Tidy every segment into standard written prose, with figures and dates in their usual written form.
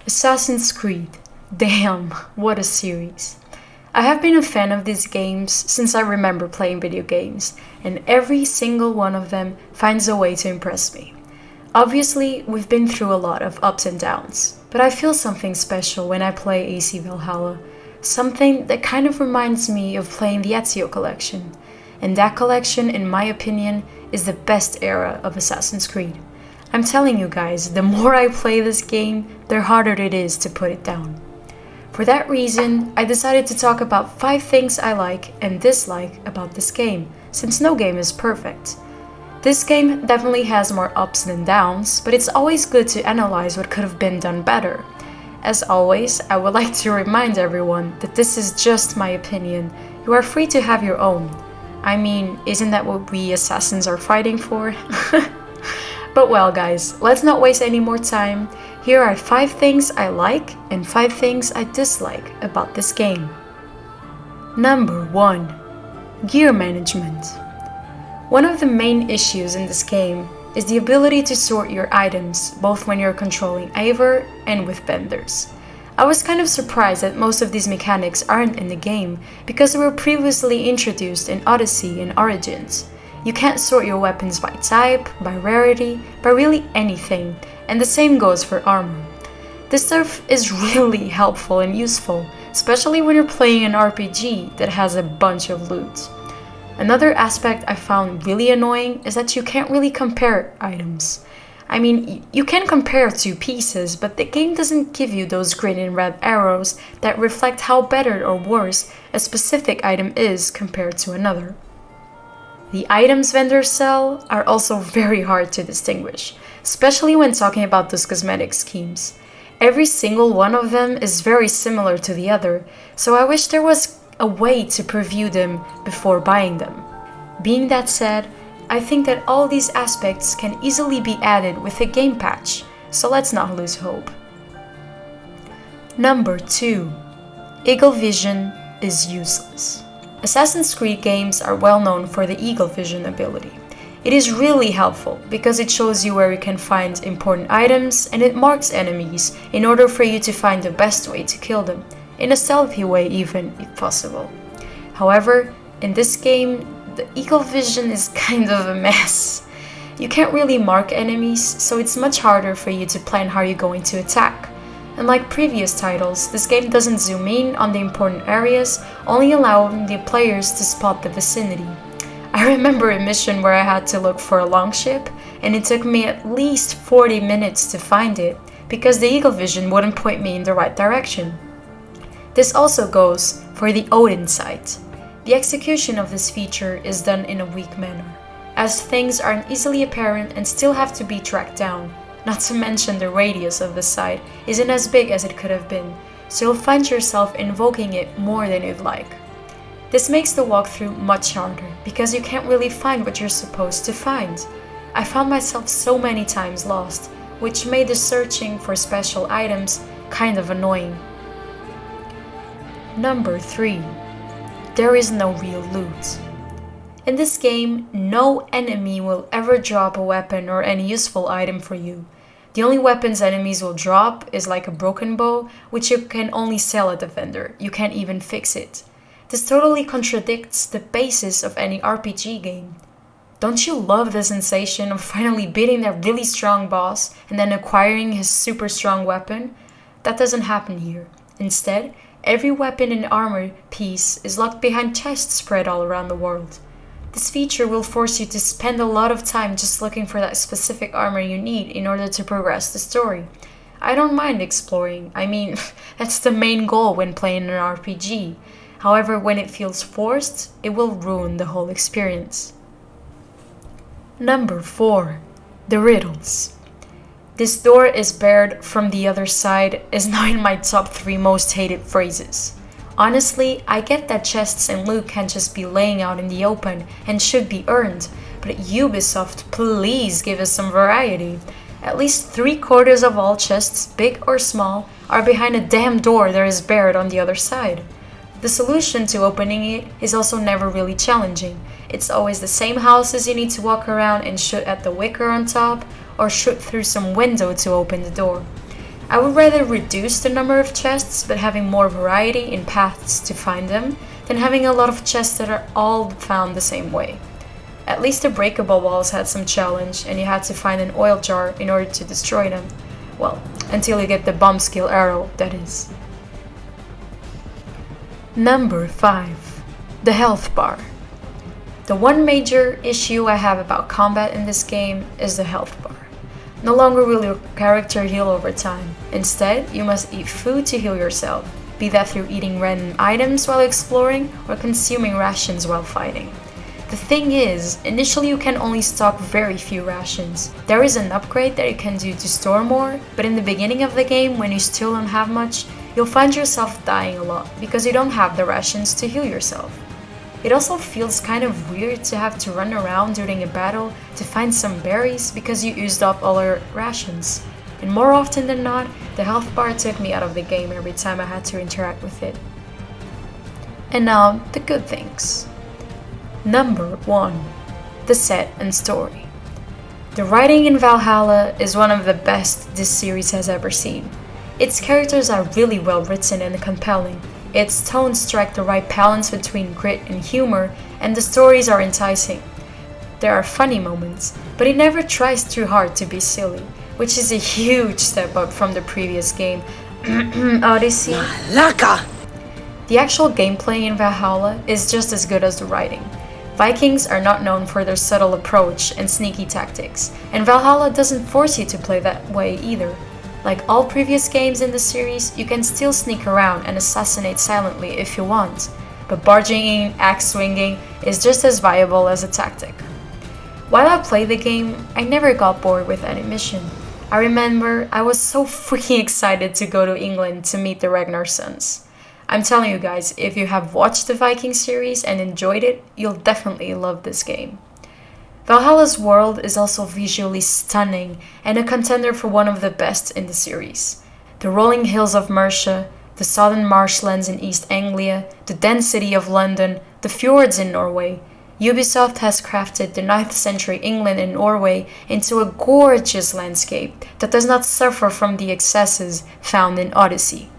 Assassin's Creed. Damn, what a series. I have been a fan of these games since I remember playing video games, and every single one of them finds a way to impress me. Obviously, we've been through a lot of ups and downs, but I feel something special when I play AC Valhalla, something that kind of reminds me of playing the Ezio collection, and that collection, in my opinion, is the best era of Assassin's Creed. I'm telling you guys, the more I play this game, the harder it is to put it down. For that reason, I decided to talk about 5 things I like and dislike about this game, since no game is perfect. This game definitely has more ups than downs, but it's always good to analyze what could have been done better. As always, I would like to remind everyone that this is just my opinion. You are free to have your own. I mean, isn't that what we assassins are fighting for? But well guys, let's not waste any more time. Here are 5 things I like and 5 things I dislike about this game. Number 1. Gear management. One of the main issues in this game is the ability to sort your items, both when you're controlling Eivor and with vendors. I was kind of surprised that most of these mechanics aren't in the game, because they were previously introduced in Odyssey and Origins. You can't sort your weapons by type, by rarity, by really anything, and the same goes for armor. This stuff is really helpful and useful, especially when you're playing an RPG that has a bunch of loot. Another aspect I found really annoying is that you can't really compare items. I mean, you can compare 2 pieces, but the game doesn't give you those green and red arrows that reflect how better or worse a specific item is compared to another. The items vendors sell are also very hard to distinguish, especially when talking about those cosmetic schemes. Every single one of them is very similar to the other, so I wish there was a way to preview them before buying them. Being that said, I think that all these aspects can easily be added with a game patch, so let's not lose hope. Number 2. Eagle Vision is useless. Assassin's Creed games are well known for the Eagle Vision ability. It is really helpful because it shows you where you can find important items and it marks enemies in order for you to find the best way to kill them, in a stealthy way even, if possible. However, in this game, the Eagle Vision is kind of a mess. You can't really mark enemies, so it's much harder for you to plan how you're going to attack. Unlike previous titles, this game doesn't zoom in on the important areas, only allowing the players to spot the vicinity. I remember a mission where I had to look for a longship, and it took me at least 40 minutes to find it, because the Eagle Vision wouldn't point me in the right direction. This also goes for the Odin sight. The execution of this feature is done in a weak manner, as things aren't easily apparent and still have to be tracked down. Not to mention the radius of the sight isn't as big as it could have been, so you'll find yourself invoking it more than you'd like. This makes the walkthrough much harder, because you can't really find what you're supposed to find. I found myself so many times lost, which made the searching for special items kind of annoying. Number 3. There is no real loot. In this game, no enemy will ever drop a weapon or any useful item for you. The only weapons enemies will drop is like a broken bow, which you can only sell at the vendor. You can't even fix it. This totally contradicts the basis of any RPG game. Don't you love the sensation of finally beating that really strong boss and then acquiring his super strong weapon? That doesn't happen here. Instead, every weapon and armor piece is locked behind chests spread all around the world. This feature will force you to spend a lot of time just looking for that specific armor you need in order to progress the story. I don't mind exploring, I mean, that's the main goal when playing an RPG. However, when it feels forced, it will ruin the whole experience. Number 4. The riddles. This door is barred from the other side is now in my top 3 most hated phrases. Honestly, I get that chests and loot can't just be laying out in the open and should be earned, but Ubisoft, please give us some variety. At least 3/4 of all chests, big or small, are behind a damn door that is barred on the other side. The solution to opening it is also never really challenging. It's always the same houses you need to walk around and shoot at the wicker on top, or shoot through some window to open the door. I would rather reduce the number of chests but having more variety in paths to find them than having a lot of chests that are all found the same way. At least the breakable walls had some challenge and you had to find an oil jar in order to destroy them. Well, until you get the bomb skill arrow, that is. Number 5. The health bar. The one major issue I have about combat in this game is the health bar. No longer will your character heal over time. Instead, you must eat food to heal yourself, be that through eating random items while exploring or consuming rations while fighting. The thing is, initially you can only stock very few rations. There is an upgrade that you can do to store more, but in the beginning of the game, when you still don't have much, you'll find yourself dying a lot because you don't have the rations to heal yourself. It also feels kind of weird to have to run around during a battle to find some berries because you used up all your rations. And more often than not, the health bar took me out of the game every time I had to interact with it. And now, the good things. Number 1. The set and story. The writing in Valhalla is one of the best this series has ever seen. Its characters are really well written and compelling. Its tones strike the right balance between grit and humor, and the stories are enticing. There are funny moments, but it never tries too hard to be silly, which is a huge step up from the previous game, Odyssey. Malaka! The actual gameplay in Valhalla is just as good as the writing. Vikings are not known for their subtle approach and sneaky tactics, and Valhalla doesn't force you to play that way either. Like all previous games in the series, you can still sneak around and assassinate silently if you want, but barging in, axe swinging is just as viable as a tactic. While I played the game, I never got bored with any mission. I remember I was so freaking excited to go to England to meet the Ragnar sons. I'm telling you guys, if you have watched the Viking series and enjoyed it, you'll definitely love this game. Valhalla's world is also visually stunning and a contender for one of the best in the series. The rolling hills of Mercia, the southern marshlands in East Anglia, the dense city of London, the fjords in Norway. Ubisoft has crafted the 9th century England and Norway into a gorgeous landscape that does not suffer from the excesses found in Odyssey.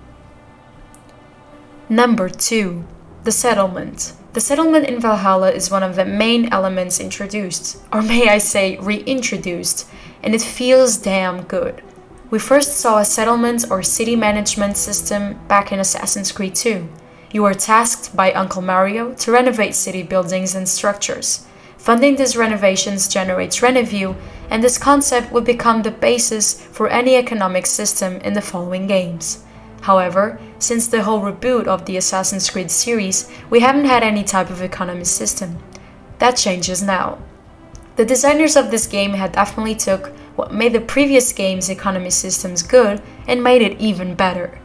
Number 2. The settlement. The settlement in Valhalla is one of the main elements introduced, or may I say reintroduced, and it feels damn good. We first saw a settlement or city management system back in Assassin's Creed 2. You were tasked by Uncle Mario to renovate city buildings and structures. Funding these renovations generates revenue, and this concept would become the basis for any economic system in the following games. However, since the whole reboot of the Assassin's Creed series, we haven't had any type of economy system. That changes now. The designers of this game had definitely took what made the previous game's economy systems good and made it even better.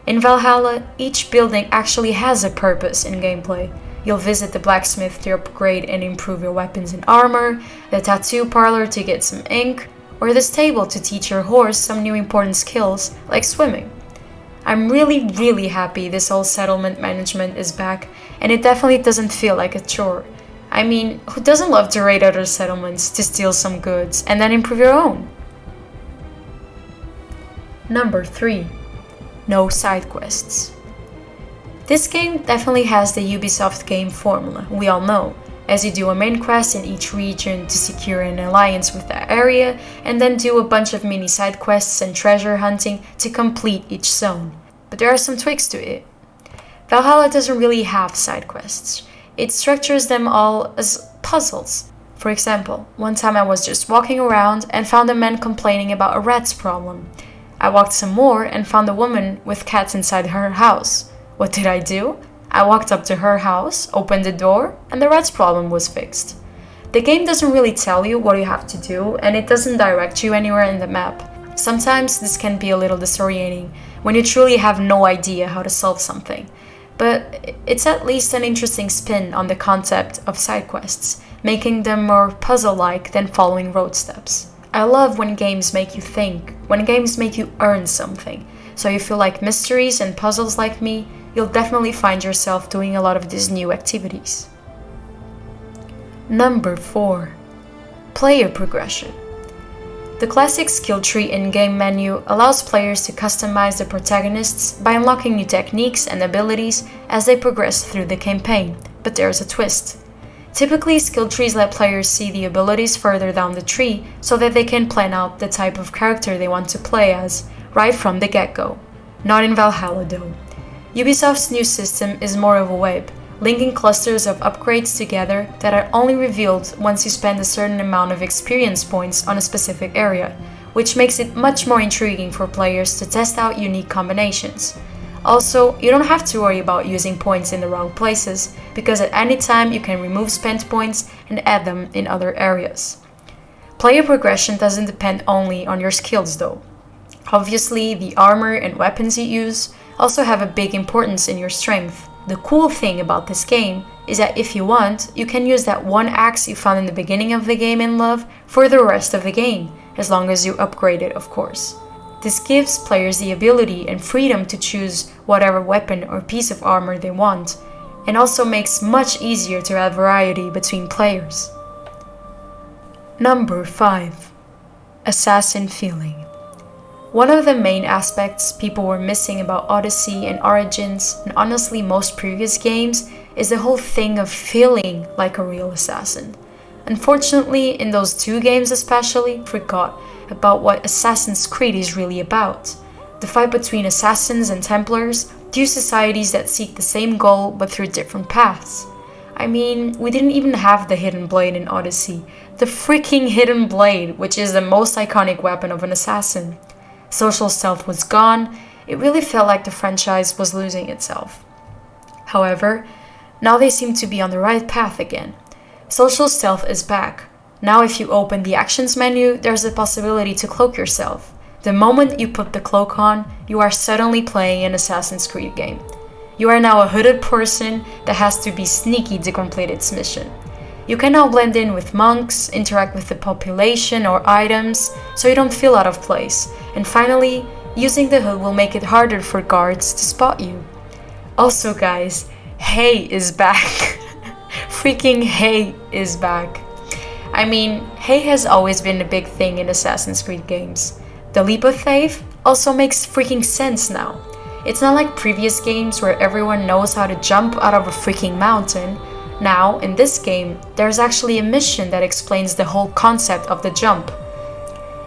In Valhalla, each building actually has a purpose in gameplay. You'll visit the blacksmith to upgrade and improve your weapons and armor, the tattoo parlor to get some ink, or the stable to teach your horse some new important skills like swimming. I'm really happy this whole settlement management is back, and it definitely doesn't feel like a chore. I mean, who doesn't love to raid other settlements to steal some goods and then improve your own? Number 3. No side quests. This game definitely has the Ubisoft game formula, we all know, as you do a main quest in each region to secure an alliance with that area, and then do a bunch of mini side quests and treasure hunting to complete each zone. But there are some tweaks to it. Valhalla doesn't really have side quests. It structures them all as puzzles. For example, one time I was just walking around and found a man complaining about a rat's problem. I walked some more and found a woman with cats inside her house. What did I do? I walked up to her house, opened the door, and the rat's problem was fixed. The game doesn't really tell you what you have to do, and it doesn't direct you anywhere in the map. Sometimes this can be a little disorienting when you truly have no idea how to solve something. But it's at least an interesting spin on the concept of side quests, making them more puzzle-like than following road steps. I love when games make you think, when games make you earn something. So you feel like mysteries and puzzles like me, you'll definitely find yourself doing a lot of these new activities. Number 4. Player progression. The classic skill tree in-game menu allows players to customize the protagonists by unlocking new techniques and abilities as they progress through the campaign, but there's a twist. Typically, skill trees let players see the abilities further down the tree so that they can plan out the type of character they want to play as right from the get-go. Not in Valhalla though. Ubisoft's new system is more of a web, linking clusters of upgrades together that are only revealed once you spend a certain amount of experience points on a specific area, which makes it much more intriguing for players to test out unique combinations. Also, you don't have to worry about using points in the wrong places, because at any time you can remove spent points and add them in other areas. Player progression doesn't depend only on your skills though. Obviously, the armor and weapons you use also have a big importance in your strength. The cool thing about this game is that if you want, you can use that one axe you found in the beginning of the game in love for the rest of the game, as long as you upgrade it, of course. This gives players the ability and freedom to choose whatever weapon or piece of armor they want, and also makes much easier to add variety between players. Number 5. Assassin feeling. One of the main aspects people were missing about Odyssey and Origins, and honestly most previous games, is the whole thing of feeling like a real assassin. Unfortunately, in those two games especially, forgot about what Assassin's Creed is really about. The fight between assassins and Templars, two societies that seek the same goal but through different paths. I mean, we didn't even have the Hidden Blade in Odyssey. The freaking Hidden Blade, which is the most iconic weapon of an assassin. Social stealth was gone. It really felt like the franchise was losing itself. However, now they seem to be on the right path again. Social stealth is back. Now if you open the actions menu, there's a possibility to cloak yourself. The moment you put the cloak on, you are suddenly playing an Assassin's Creed game. You are now a hooded person that has to be sneaky to complete its mission. You can now blend in with monks, interact with the population or items, so you don't feel out of place. And finally, using the hood will make it harder for guards to spot you. Also guys, hay is back. Freaking hay is back. I mean, hay has always been a big thing in Assassin's Creed games. The leap of faith also makes freaking sense now. It's not like previous games where everyone knows how to jump out of a freaking mountain. Now, in this game, there's actually a mission that explains the whole concept of the jump.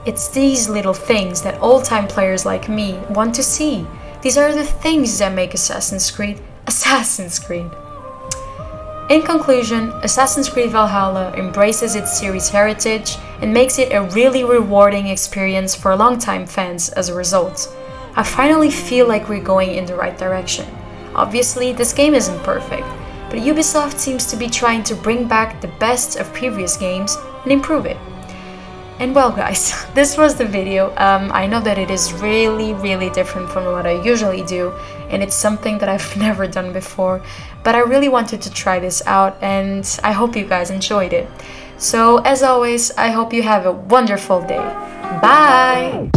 It's these little things that old-time players like me want to see. These are the things that make Assassin's Creed Assassin's Creed. In conclusion, Assassin's Creed Valhalla embraces its series heritage and makes it a really rewarding experience for longtime fans as a result. I finally feel like we're going in the right direction. Obviously, this game isn't perfect, but Ubisoft seems to be trying to bring back the best of previous games and improve it. And well guys, this was the video. I know that it is really different from what I usually do, and it's something that I've never done before, but I really wanted to try this out and I hope you guys enjoyed it. So as always, I hope you have a wonderful day. Bye!